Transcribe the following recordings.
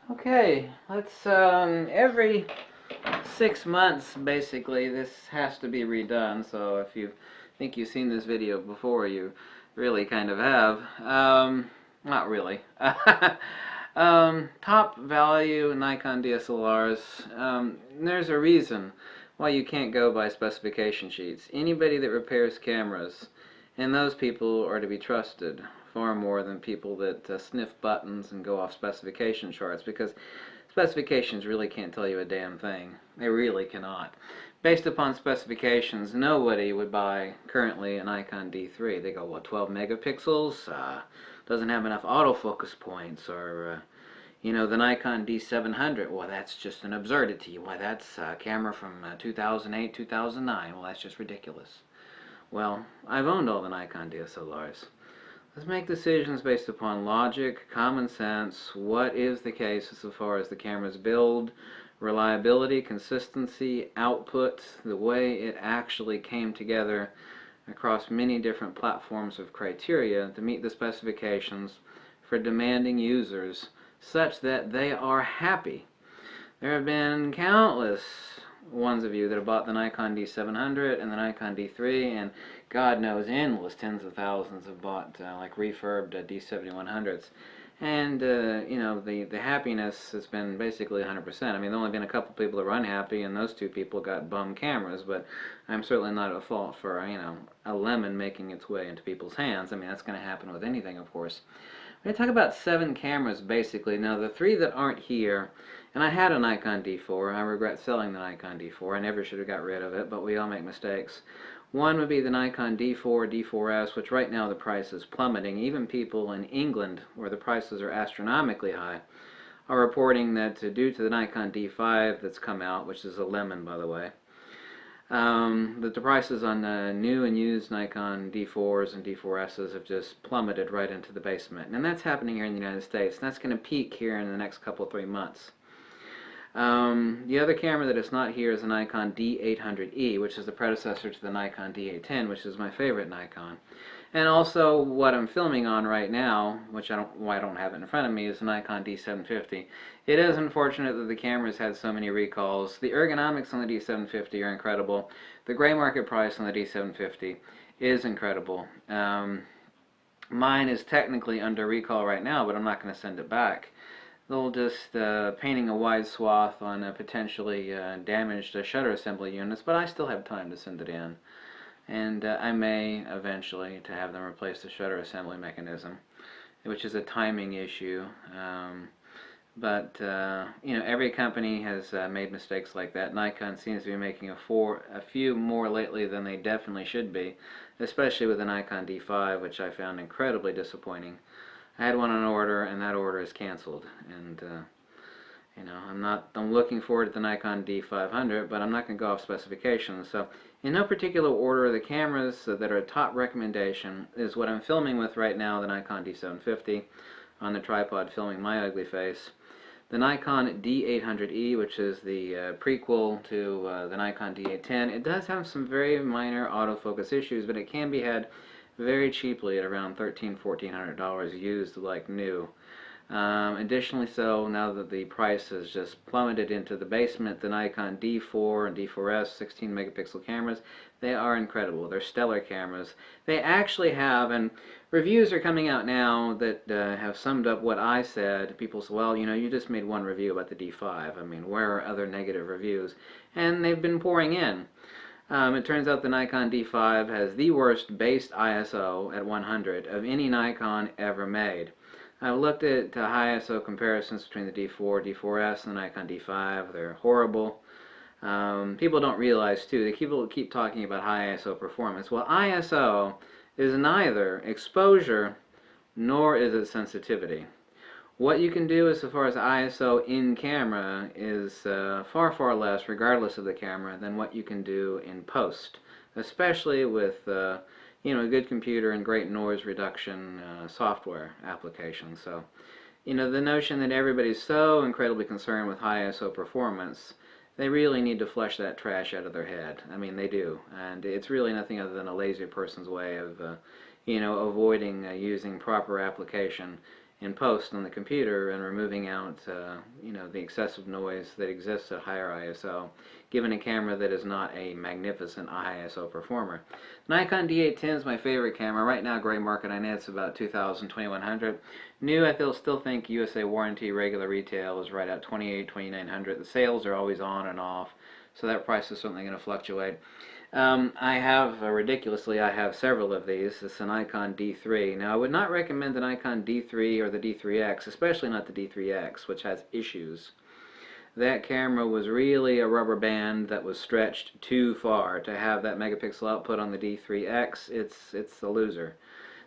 Okay, let's every 6 months basically this has to be redone. So if you think you've seen this video before, you really kind of have. Not really. Top value Nikon DSLRs. There's a reason why you can't go by specification sheets. Anybody that repairs cameras, and those people are to be trusted far more than people that sniff buttons and go off specification charts, because specifications really can't tell you a damn thing. They really cannot. Based upon specifications, nobody would buy currently an Nikon D3. They go, well, 12 megapixels, doesn't have enough autofocus points, or the Nikon D700, well, that's just an absurdity. Why, that's a camera from 2008, 2009. Well, that's just ridiculous. Well, I've owned all the Nikon DSLRs. Let's make decisions based upon logic, common sense, what is the case as far as the camera's build, reliability, consistency, output, the way it actually came together across many different platforms of criteria to meet the specifications for demanding users such that they are happy. There have been countless ones of you that have bought the Nikon D700 and the Nikon D3, and God knows endless tens of thousands have bought like refurbed D7100s. And the happiness has been basically 100%. I mean, there only been a couple people that were unhappy, and those two people got bum cameras. But I'm certainly not at fault for a lemon making its way into people's hands. I mean, that's going to happen with anything, of course. We're going to talk about 7 cameras basically. Now, the 3 that aren't here, and I had a Nikon D4. I regret selling the Nikon D4. I never should have got rid of it, but we all make mistakes. One would be the Nikon D4, D4S, which right now the price is plummeting. Even people in England, where the prices are astronomically high, are reporting that due to the Nikon D5 that's come out, which is a lemon, by the way, that the prices on new and used Nikon D4s and D4Ss have just plummeted right into the basement. And that's happening here in the United States. And that's going to peak here in the next couple, 3 months. The other camera that is not here is the Nikon D800E, which is the predecessor to the Nikon D810, which is my favorite Nikon. And also what I'm filming on right now, which I don't have it in front of me, is the Nikon D750. It is unfortunate that the camera's had so many recalls. The ergonomics on the D750 are incredible. The gray market price on the D750 is incredible. Mine is technically under recall right now, but I'm not going to send it back. They'll just painting a wide swath on potentially damaged shutter assembly units, but I still have time to send it in. And I may eventually to have them replace the shutter assembly mechanism, which is a timing issue. But every company has made mistakes like that. Nikon seems to be making a few more lately than they definitely should be, especially with the Nikon D5, which I found incredibly disappointing. I had one on order, and that order is canceled. And I'm looking forward to the Nikon D500, but I'm not going to go off specifications. So, in no particular order, the cameras that are a top recommendation is what I'm filming with right now, the Nikon D750 on the tripod, filming my ugly face. The Nikon D800E, which is the prequel to the Nikon D810. It does have some very minor autofocus issues, but it can be had very cheaply at around $1,300–$1,400 used like new. Additionally, so now that the price has just plummeted into the basement, the Nikon D4 and D4S 16 megapixel cameras, they are incredible. They're stellar cameras. They actually have, and reviews are coming out now that have summed up what I said. People say, well, you just made one review about the D5. I mean, where are other negative reviews? And they've been pouring in. It turns out the Nikon D5 has the worst based ISO at 100 of any Nikon ever made. I've looked at high ISO comparisons between the D4, D4S, and the Nikon D5. They're horrible. People don't realize, too, they keep talking about high ISO performance. Well, ISO is neither exposure nor is it sensitivity. What you can do as far as ISO in camera is far, far less, regardless of the camera, than what you can do in post, especially with a good computer and great noise reduction software applications. So, the notion that everybody's so incredibly concerned with high ISO performance, they really need to flush that trash out of their head. I mean, they do, and it's really nothing other than a lazy person's way of, avoiding using proper application in post on the computer and removing out you know, the excessive noise that exists at higher ISO, given a camera that is not a magnificent ISO performer. Nikon D810 is my favorite camera right now. Gray market, I know it's about 2,000, 2,100. New, I still think USA warranty regular retail is right at 28, 2,900. The sales are always on and off, so that price is certainly going to fluctuate. I have, ridiculously, I have several of these. It's a Nikon D3. Now, I would not recommend the Nikon D3 or the D3X, especially not the D3X, which has issues. That camera was really a rubber band that was stretched too far. To have that megapixel output on the D3X, it's a loser.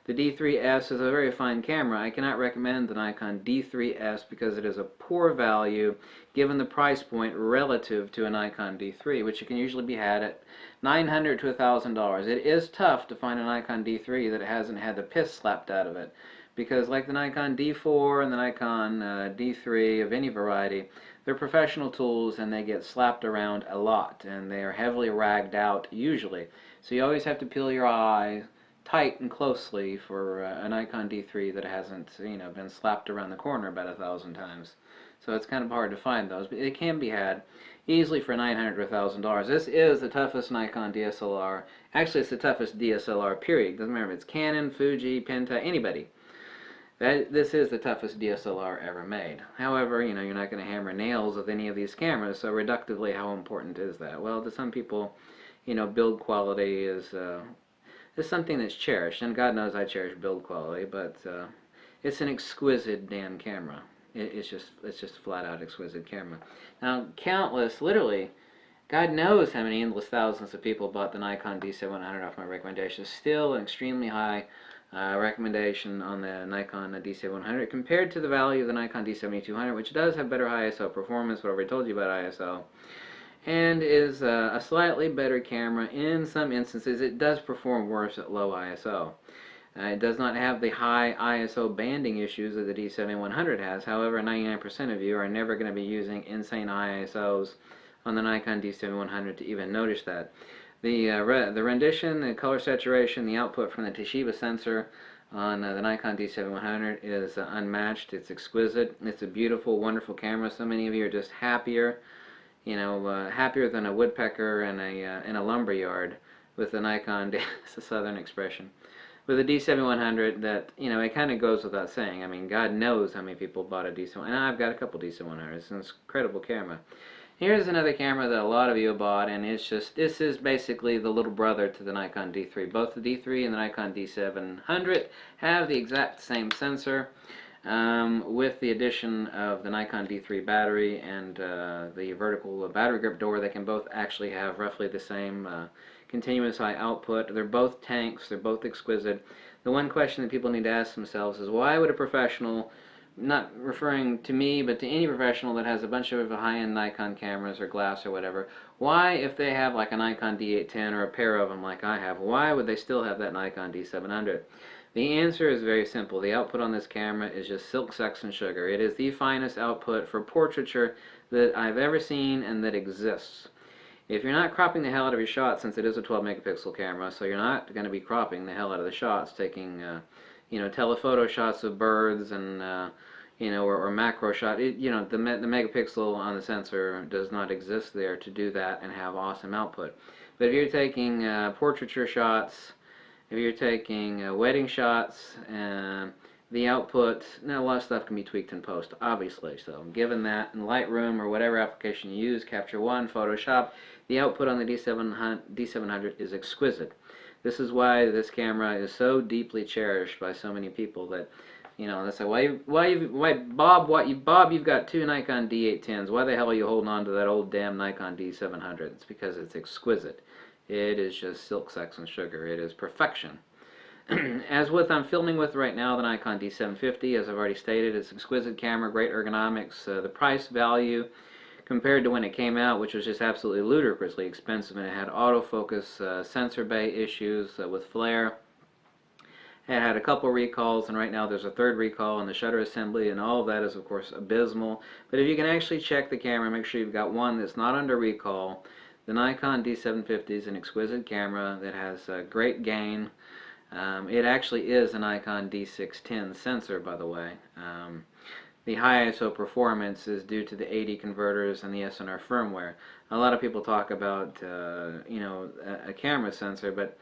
The D3S is a very fine camera. I cannot recommend the Nikon D3S because it is a poor value given the price point relative to a Nikon D3, which you can usually be had at $900 to $1,000. It is tough to find a Nikon D3 that hasn't had the piss slapped out of it, because like the Nikon D4 and the Nikon D3 of any variety, they're professional tools and they get slapped around a lot, and they are heavily ragged out usually. So you always have to peel your eye tight and closely for a Nikon D3 that hasn't, you know, been slapped around the corner about 1,000 times. So it's kind of hard to find those, but it can be had easily for $900 to $1,000. This is the toughest Nikon DSLR. Actually, it's the toughest DSLR, period. Doesn't matter if it's Canon, Fuji, Penta, anybody. This is the toughest DSLR ever made. However, you know, you're not going to hammer nails with any of these cameras, so reductively, how important is that? Well, to some people, you know, build quality is something that's cherished, and God knows I cherish build quality, but it's an exquisite damn camera. It's just a flat out exquisite camera. Now, countless, literally, God knows how many endless thousands of people bought the Nikon D700 off my recommendation. Still an extremely high recommendation on the Nikon D700 compared to the value of the Nikon D7200, which does have better ISO performance, what I already told you about ISO, and is a slightly better camera. In some instances it does perform worse at low ISO. It does not have the high ISO banding issues that the D7100 has. However, 99% of you are never going to be using insane ISOs on the Nikon D7100 to even notice that. The rendition, the color saturation, the output from the Toshiba sensor on the Nikon D700 is unmatched. It's exquisite. It's a beautiful, wonderful camera. So many of you are just happier, you know, happier than a woodpecker in a lumber yard with the Nikon. It's a southern expression. With the D7100, that, you know, it kind of goes without saying. I mean, God knows how many people bought a D700, and I've got a couple D700s. It's an incredible camera. Here's another camera that a lot of you bought, and it's just, this is basically the little brother to the Nikon D3. Both the D3 and the Nikon D700 have the exact same sensor, with the addition of the Nikon D3 battery and the vertical battery grip door. They can both actually have roughly the same continuous high output. They're both tanks. They're both exquisite. The one question that people need to ask themselves is, why would a professional, not referring to me, but to any professional that has a bunch of high-end Nikon cameras or glass or whatever, why, if they have like a Nikon D810 or a pair of them like I have, why would they still have that Nikon D700? The answer is very simple. The output on this camera is just silk, sex, and sugar. It is the finest output for portraiture that I've ever seen and that exists. If you're not cropping the hell out of your shots, since it is a 12 megapixel camera, so you're not going to be cropping the hell out of the shots, taking you know, telephoto shots of birds and you know, or macro shot. You know, the megapixel on the sensor does not exist there to do that and have awesome output. But if you're taking portraiture shots, if you're taking wedding shots, the output, now a lot of stuff can be tweaked in post, obviously. So given that in Lightroom or whatever application you use, Capture One, Photoshop, the output on the D700 is exquisite. This is why this camera is so deeply cherished by so many people that, you know, they say, Bob, you've got two Nikon D810s. Why the hell are you holding on to that old damn Nikon D700? It's because it's exquisite. It is just silk, sex, and sugar. It is perfection. As with I'm filming with right now, the Nikon D750, as I've already stated, it's an exquisite camera, great ergonomics. The price value compared to when it came out, which was just absolutely ludicrously expensive, and it had autofocus sensor bay issues with flare. It had a couple recalls, and right now there's a third recall on the shutter assembly, and all of that is of course abysmal. But if you can actually check the camera, make sure you've got one that's not under recall. The Nikon D750 is an exquisite camera that has great gain. It actually is a Nikon D610 sensor, by the way. The high ISO performance is due to the AD converters and the SNR firmware. A lot of people talk about, a camera sensor, but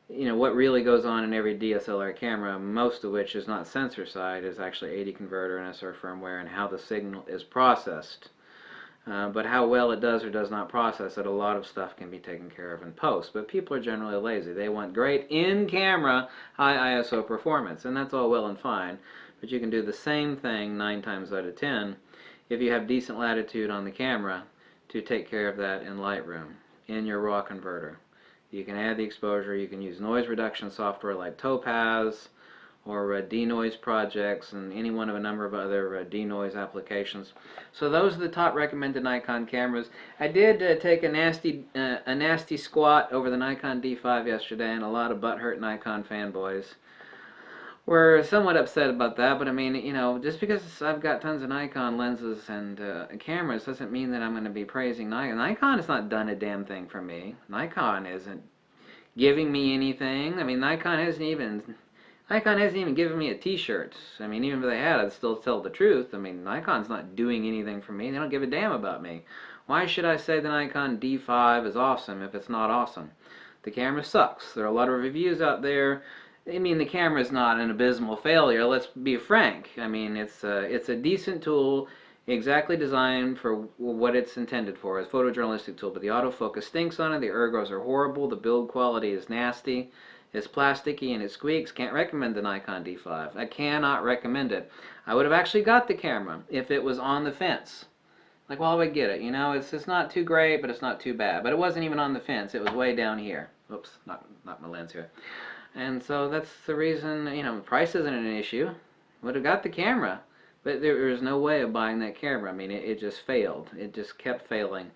what really goes on in every DSLR camera, most of which is not sensor side, is actually AD converter and SNR firmware and how the signal is processed. But how well it does or does not process it, a lot of stuff can be taken care of in post. But people are generally lazy. They want great in-camera high ISO performance, and that's all well and fine. But you can do the same thing 9 times out of 10 if you have decent latitude on the camera to take care of that in Lightroom, in your raw converter. You can add the exposure, you can use noise reduction software like Topaz, or denoise projects, and any one of a number of other denoise applications. So those are the top recommended Nikon cameras. I did take a nasty squat over the Nikon D5 yesterday, and a lot of butthurt Nikon fanboys were somewhat upset about that. But I mean, just because I've got tons of Nikon lenses and cameras doesn't mean that I'm going to be praising Nikon. Nikon has not done a damn thing for me. Nikon isn't giving me anything. I mean, Nikon hasn't even given me a t-shirt. I mean, even if they had, I'd still tell the truth. I mean, Nikon's not doing anything for me. They don't give a damn about me. Why should I say the Nikon D5 is awesome if it's not awesome? The camera sucks. There are a lot of reviews out there. I mean, the camera is not an abysmal failure. Let's be frank. I mean, it's a decent tool, exactly designed for what it's intended for, as a photojournalistic tool. But the autofocus stinks on it. The ergos are horrible. The build quality is nasty. It's plasticky and it squeaks. Can't recommend the Nikon D5. I cannot recommend it. I would have actually got the camera if it was on the fence. Like, well, I would get it. It's not too great, but it's not too bad. But it wasn't even on the fence. It was way down here. Oops, not my lens here. And so that's the reason, price isn't an issue. Would have got the camera. But there was no way of buying that camera. I mean, it just failed. It just kept failing.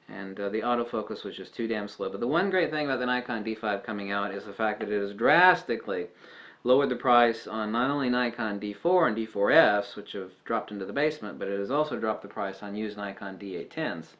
And the autofocus was just too damn slow. But the one great thing about the Nikon D5 coming out is the fact that it has drastically lowered the price on not only Nikon D4 and D4S, which have dropped into the basement, but it has also dropped the price on used Nikon D810s.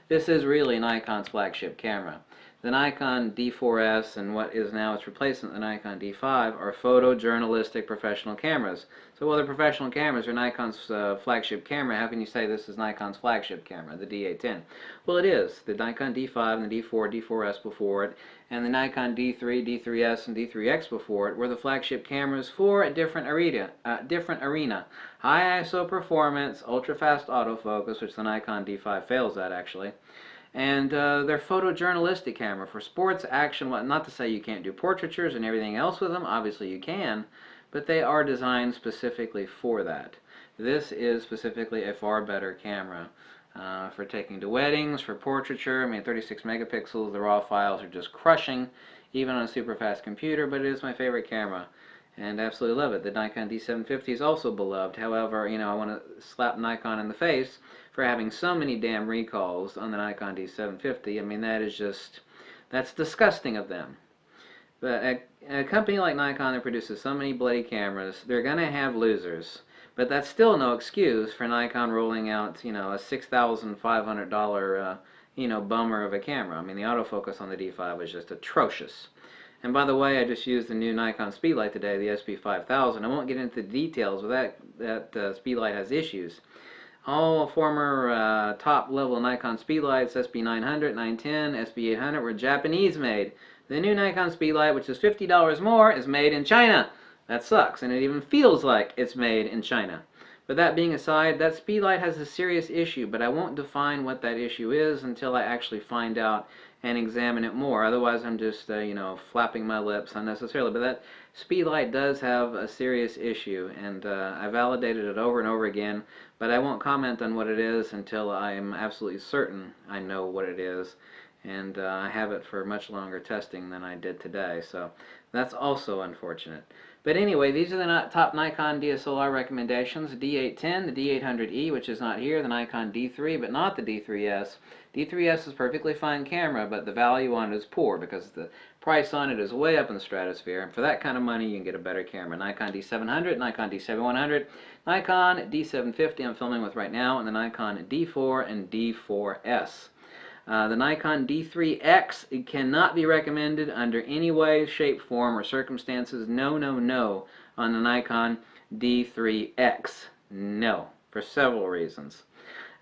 This is really Nikon's flagship camera. The Nikon D4S and what is now its replacement, the Nikon D5, are photojournalistic professional cameras. So while they're professional cameras are Nikon's flagship camera, how can you say this is Nikon's flagship camera, the D810? Well, it is. The Nikon D5 and the D4, D4S before it, and the Nikon D3, D3S, and D3X before it were the flagship cameras for a different arena. High ISO performance, ultra-fast autofocus, which the Nikon D5 fails at, actually. And they're photojournalistic camera for sports, action, not to say you can't do portraitures and everything else with them. Obviously you can, but they are designed specifically for that. This is specifically a far better camera for taking to weddings, for portraiture. I mean, 36 megapixels, the raw files are just crushing, even on a super fast computer, but it is my favorite camera. And absolutely love it. The Nikon D750 is also beloved. However, I want to slap Nikon in the face for having so many damn recalls on the Nikon D750. I mean, that's disgusting of them. But a company like Nikon that produces so many bloody cameras, they're going to have losers. But that's still no excuse for Nikon rolling out, a $6,500, bummer of a camera. I mean, the autofocus on the D5 was just atrocious. And by the way, I just used the new Nikon Speedlight today, the SP5000. I won't get into the details, but that Speedlight has issues. All former top-level Nikon Speedlights, SP900, 910, SP800, were Japanese-made. The new Nikon Speedlight, which is $50 more, is made in China. That sucks, and it even feels like it's made in China. But that being aside, that Speedlight has a serious issue, but I won't define what that issue is until I actually find out and examine it more. Otherwise, I'm just, flapping my lips unnecessarily. But that Speedlight does have a serious issue, and I validated it over and over again, but I won't comment on what it is until I'm absolutely certain I know what it is. And I have it for much longer testing than I did today, so that's also unfortunate. But anyway, these are the top Nikon DSLR recommendations. The D810, the D800E, which is not here, the Nikon D3, but not the D3S. D3S is a perfectly fine camera, but the value on it is poor because the price on it is way up in the stratosphere. And for that kind of money, you can get a better camera. Nikon D700, Nikon D700, Nikon D750 I'm filming with right now, and the Nikon D4 and D4S. The Nikon D3X, it cannot be recommended under any way, shape, form, or circumstances. No, no, no on the Nikon D3X. No, for several reasons.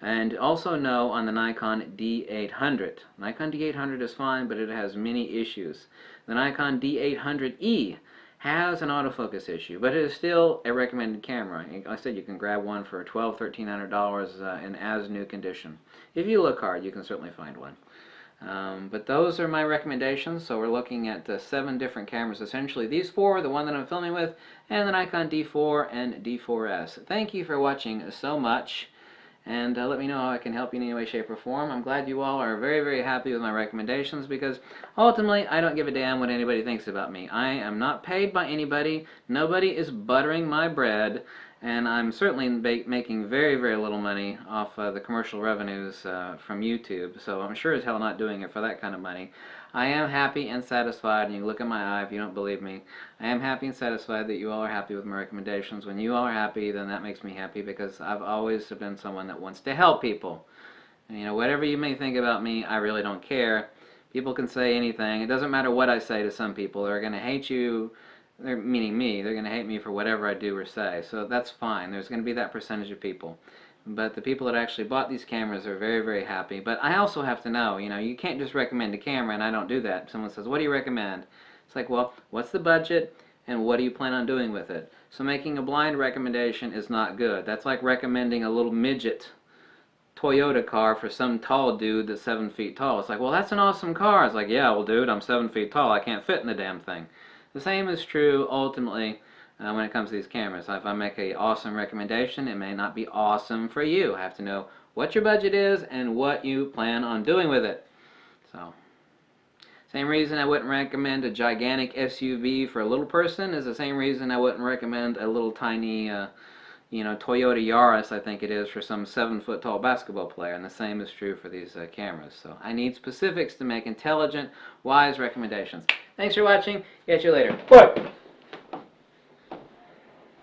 And also no on the Nikon D800. Nikon D800 is fine, but it has many issues. The Nikon D800E has an autofocus issue, but it is still a recommended camera. Like I said, you can grab one for $1,200, $1,300 in as new condition. If you look hard, you can certainly find one. But those are my recommendations. So we're looking at 7 different cameras essentially. These 4, the one that I'm filming with, and the Nikon D4 and D4S. Thank you for watching so much. And let me know how I can help you in any way, shape, or form. I'm glad you all are very, very happy with my recommendations, because ultimately I don't give a damn what anybody thinks about me. I am not paid by anybody. Nobody is buttering my bread. And I'm certainly making very, very little money off the commercial revenues from YouTube. So I'm sure as hell not doing it for that kind of money. I am happy and satisfied, and you can look in my eye if you don't believe me. I am happy and satisfied that you all are happy with my recommendations. When you all are happy, then that makes me happy, because I've always been someone that wants to help people. And, you know, whatever you may think about me, I really don't care. People can say anything. It doesn't matter what I say to some people. They're going to hate you. Meaning me, they're going to hate me for whatever I do or say. So that's fine. There's going to be that percentage of people. But the people that actually bought these cameras are very, very happy. But I also have to know, you know, you can't just recommend a camera, and I don't do that. Someone says, what do you recommend? It's like, well, what's the budget, and what do you plan on doing with it? So making a blind recommendation is not good. That's like recommending a little midget Toyota car for some tall dude that's 7 feet tall. It's like, well, that's an awesome car. It's like, yeah, well, dude, I'm 7 feet tall. I can't fit in the damn thing. The same is true ultimately when it comes to these cameras. If I make an awesome recommendation, it may not be awesome for you. I have to know what your budget is and what you plan on doing with it. So, same reason I wouldn't recommend a gigantic SUV for a little person is the same reason I wouldn't recommend a little tiny, you know, Toyota Yaris, I think it is, for some 7-foot tall basketball player. And the same is true for these cameras. So I need specifics to make intelligent, wise recommendations. Thanks for watching. Catch you later. Bye.